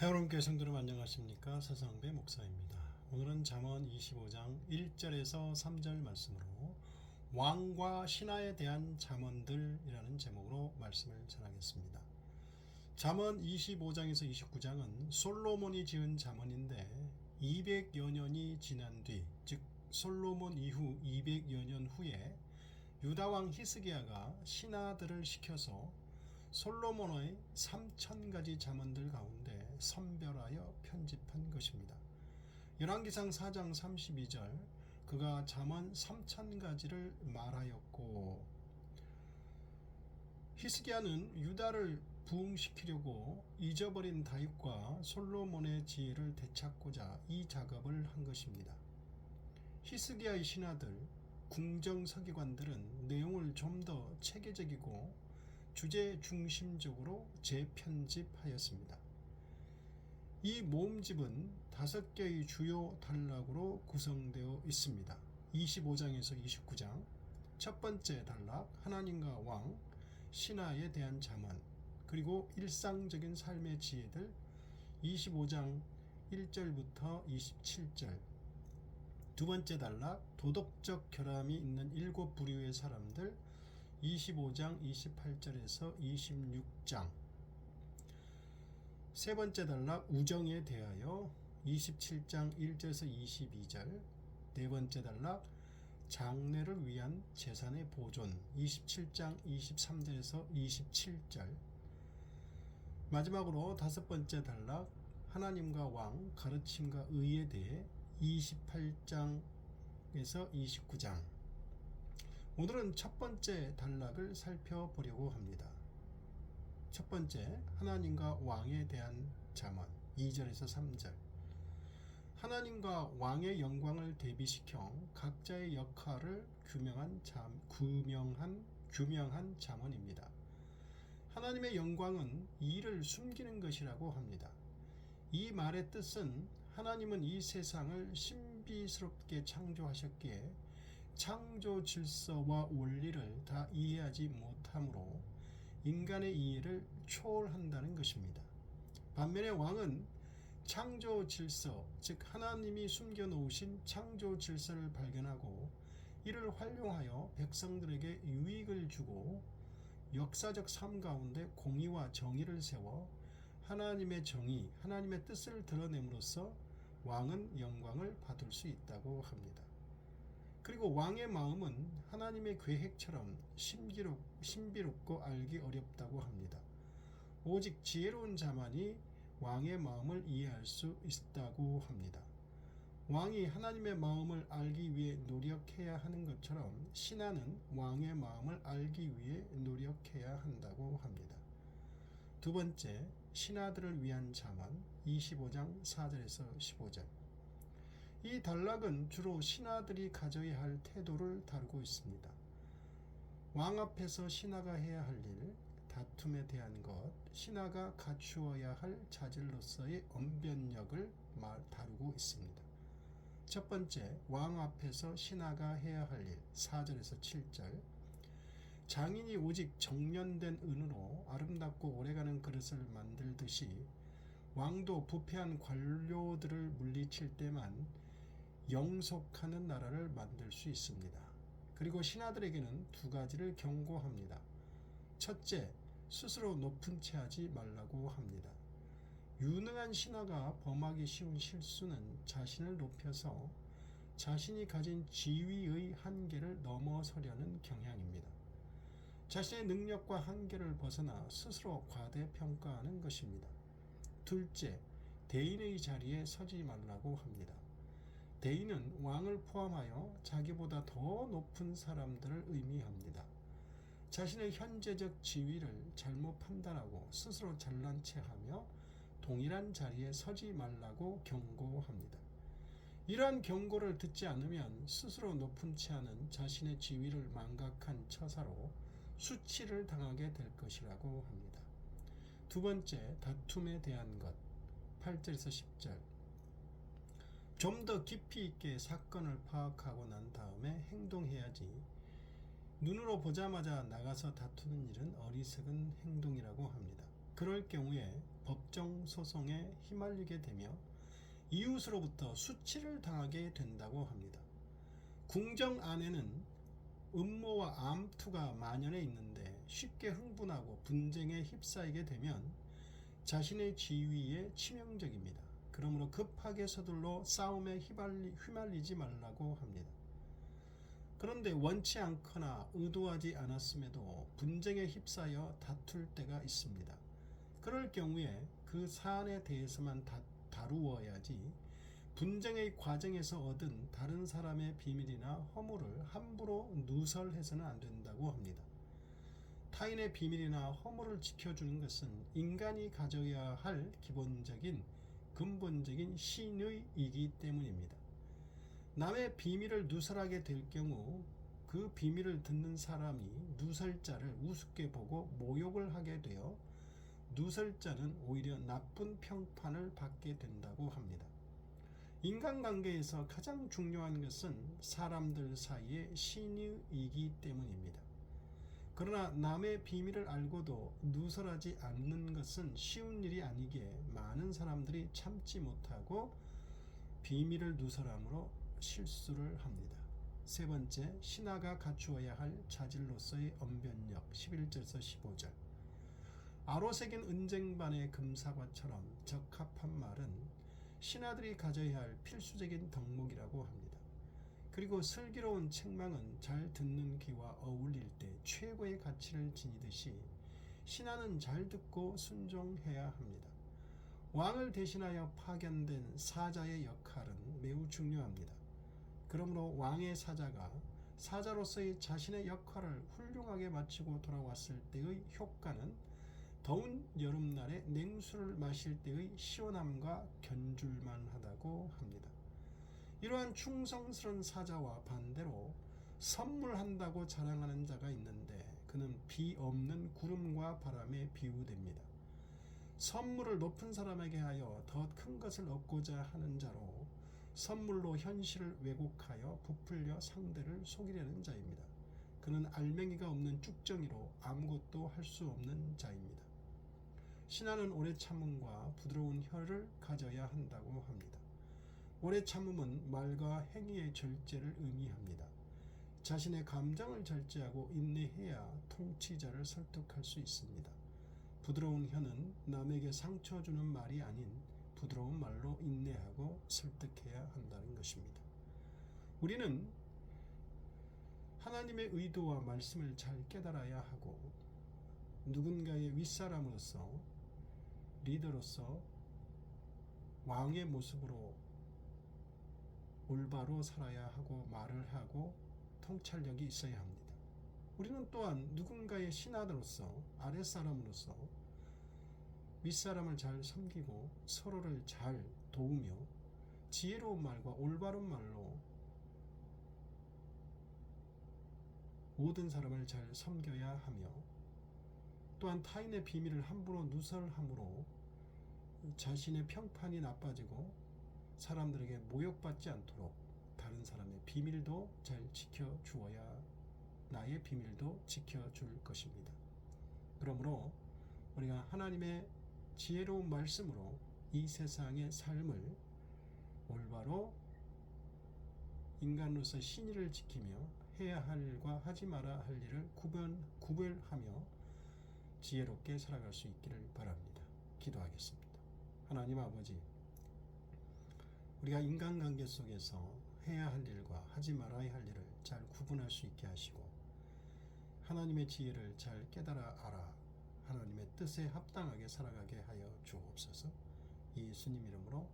여러분께 성도님 안녕하십니까? 서상배 목사입니다. 오늘은 잠언 25장 1절에서 3절 말씀으로 왕과 신하에 대한 잠언들이라는 제목으로 말씀을 전하겠습니다. 잠언 25장에서 29장은 솔로몬이 지은 잠언인데 200여 년이 지난 뒤, 즉 솔로몬 이후 200여 년 후에 유다왕 히스기야가 신하들을 시켜서 솔로몬의 3000가지 잠언들 가운데 선별하여 편집한 것입니다. 열왕기상 4장 32절 그가 잠언 3000가지를 말하였고, 히스기야는 유다를 부흥시키려고 잊어버린 다윗과 솔로몬의 지혜를 되찾고자 이 작업을 한 것입니다. 히스기야의 신하들, 궁정서기관들은 내용을 좀 더 체계적이고 주제 중심적으로 재편집하였습니다. 이 모음집은 5개의 주요 단락으로 구성되어 있습니다. 25장에서 29장, 첫 번째 단락 하나님과 왕, 신하에 대한 잠언, 그리고 일상적인 삶의 지혜들 25장 1절부터 27절, 두 번째 단락 도덕적 결함이 있는 7부류의 사람들 25장 28절에서 26장, 세 번째 단락 우정에 대하여 27장 1절에서 22절, 네 번째 단락 장래를 위한 재산의 보존 27장 23절에서 27절, 마지막으로 다섯 번째 단락 하나님과 왕, 가르침과 의에 대해 28장에서 29장. 오늘은 첫 번째 단락을 살펴보려고 합니다. 첫 번째, 하나님과 왕에 대한 잠언 2절에서 3절. 하나님과 왕의 영광을 대비시켜 각자의 역할을 규명한 잠언입니다. 하나님의 영광은 이를 숨기는 것이라고 합니다. 이 말의 뜻은 하나님은 이 세상을 신비스럽게 창조하셨기에 창조 질서와 원리를 다 이해하지 못하므로 인간의 이해를 초월한다는 것입니다. 반면에 왕은 창조 질서, 즉 하나님이 숨겨놓으신 창조 질서를 발견하고 이를 활용하여 백성들에게 유익을 주고 역사적 삶 가운데 공의와 정의를 세워 하나님의 정의, 하나님의 뜻을 드러냄으로써 왕은 영광을 받을 수 있다고 합니다. 그리고 왕의 마음은 하나님의 계획처럼 신비롭고 알기 어렵다고 합니다. 오직 지혜로운 자만이 왕의 마음을 이해할 수 있다고 합니다. 왕이 하나님의 마음을 알기 위해 노력해야 하는 것처럼 신하는 왕의 마음을 알기 위해 노력해야 한다고 합니다. 두 번째, 신하들을 위한 잠언 25장 4절에서 15절. 이 단락은 주로 신하들이 가져야 할 태도를 다루고 있습니다. 왕 앞에서 신하가 해야 할 일, 다툼에 대한 것, 신하가 갖추어야 할 자질로서의 언변력을 다루고 있습니다. 첫 번째, 왕 앞에서 신하가 해야 할 일 4절에서 7절. 장인이 오직 정련된 은으로 아름답고 오래가는 그릇을 만들듯이 왕도 부패한 관료들을 물리칠 때만 영속하는 나라를 만들 수 있습니다. 그리고 신하들에게는 두 가지를 경고합니다. 첫째, 스스로 높은 채 하지 말라고 합니다. 유능한 신하가 범하기 쉬운 실수는 자신을 높여서 자신이 가진 지위의 한계를 넘어서려는 경향입니다. 자신의 능력과 한계를 벗어나 스스로 과대평가하는 것입니다. 둘째, 대인의 자리에 서지 말라고 합니다. 대인은 왕을 포함하여 자기보다 더 높은 사람들을 의미합니다. 자신의 현재적 지위를 잘못 판단하고 스스로 잘난 체하며 동일한 자리에 서지 말라고 경고합니다. 이러한 경고를 듣지 않으면 스스로 높은 채하는 자신의 지위를 망각한 처사로 수치를 당하게 될 것이라고 합니다. 두 번째, 다툼에 대한 것 8절에서 10절. 좀 더 깊이 있게 사건을 파악하고 난 다음에 행동해야지 눈으로 보자마자 나가서 다투는 일은 어리석은 행동이라고 합니다. 그럴 경우에 법정 소송에 휘말리게 되며 이웃으로부터 수치를 당하게 된다고 합니다. 궁정 안에는 음모와 암투가 만연해 있는데 쉽게 흥분하고 분쟁에 휩싸이게 되면 자신의 지위에 치명적입니다. 그러므로 급하게 서둘러 싸움에 휘말리지 말라고 합니다. 그런데 원치 않거나 의도하지 않았음에도 분쟁에 휩싸여 다툴 때가 있습니다. 그럴 경우에 그 사안에 대해서만 다루어야지 분쟁의 과정에서 얻은 다른 사람의 비밀이나 허물을 함부로 누설해서는 안 된다고 합니다. 타인의 비밀이나 허물을 지켜주는 것은 인간이 가져야 할 기본적인 근본적인 신의이기 때문입니다. 남의 비밀을 누설하게 될 경우 그 비밀을 듣는 사람이 누설자를 우습게 보고 모욕을 하게 되어 누설자는 오히려 나쁜 평판을 받게 된다고 합니다. 인간관계에서 가장 중요한 것은 사람들 사이의 신의이기 때문입니다. 그러나 남의 비밀을 알고도 누설하지 않는 것은 쉬운 일이 아니기에 많은 사람들이 참지 못하고 비밀을 누설함으로 실수를 합니다. 세 번째, 신하가 갖추어야 할 자질로서의 언변력 11절에서 15절. 아로새긴 은쟁반의 금사과처럼 적합한 말은 신하들이 가져야 할 필수적인 덕목이라고 합니다. 그리고 슬기로운 책망은 잘 듣는 귀와 어울릴 때 최고의 가치를 지니듯이 신하는 잘 듣고 순종해야 합니다. 왕을 대신하여 파견된 사자의 역할은 매우 중요합니다. 그러므로 왕의 사자가 사자로서의 자신의 역할을 훌륭하게 마치고 돌아왔을 때의 효과는 더운 여름날에 냉수를 마실 때의 시원함과 견줄만 하다고 합니다. 이러한 충성스러운 사자와 반대로 선물한다고 자랑하는 자가 있는데 그는 비 없는 구름과 바람에 비유됩니다. 선물을 높은 사람에게 하여 더 큰 것을 얻고자 하는 자로 선물로 현실을 왜곡하여 부풀려 상대를 속이려는 자입니다. 그는 알맹이가 없는 쭉정이로 아무것도 할 수 없는 자입니다. 신하는 오래 참음과 부드러운 혀를 가져야 한다고 합니다. 오래 참음은 말과 행위의 절제를 의미합니다. 자신의 감정을 절제하고 인내해야 통치자를 설득할 수 있습니다. 부드러운 혀는 남에게 상처 주는 말이 아닌 부드러운 말로 인내하고 설득해야 한다는 것입니다. 우리는 하나님의 의도와 말씀을 잘 깨달아야 하고 누군가의 윗사람으로서 리더로서 왕의 모습으로 올바로 살아야 하고 말을 하고 통찰력이 있어야 합니다. 우리는 또한 누군가의 신하로서 아랫사람으로서 윗사람을 잘 섬기고 서로를 잘 도우며 지혜로운 말과 올바른 말로 모든 사람을 잘 섬겨야 하며 또한 타인의 비밀을 함부로 누설함으로 자신의 평판이 나빠지고 사람들에게 모욕받지 않도록 다른 사람의 비밀도 잘 지켜주어야 나의 비밀도 지켜줄 것입니다. 그러므로 우리가 하나님의 지혜로운 말씀으로 이 세상의 삶을 올바로 인간으로서 신의를 지키며 해야 할 일과 하지 말아야 할 일을 구별하며 지혜롭게 살아갈 수 있기를 바랍니다. 기도하겠습니다. 하나님 아버지, 우리가 인간관계 속에서 해야 할 일과 하지 말아야 할 일을 잘 구분할 수 있게 하시고 하나님의 지혜를 잘 깨달아 알아 하나님의 뜻에 합당하게 살아가게 하여 주옵소서. 예수님 이름으로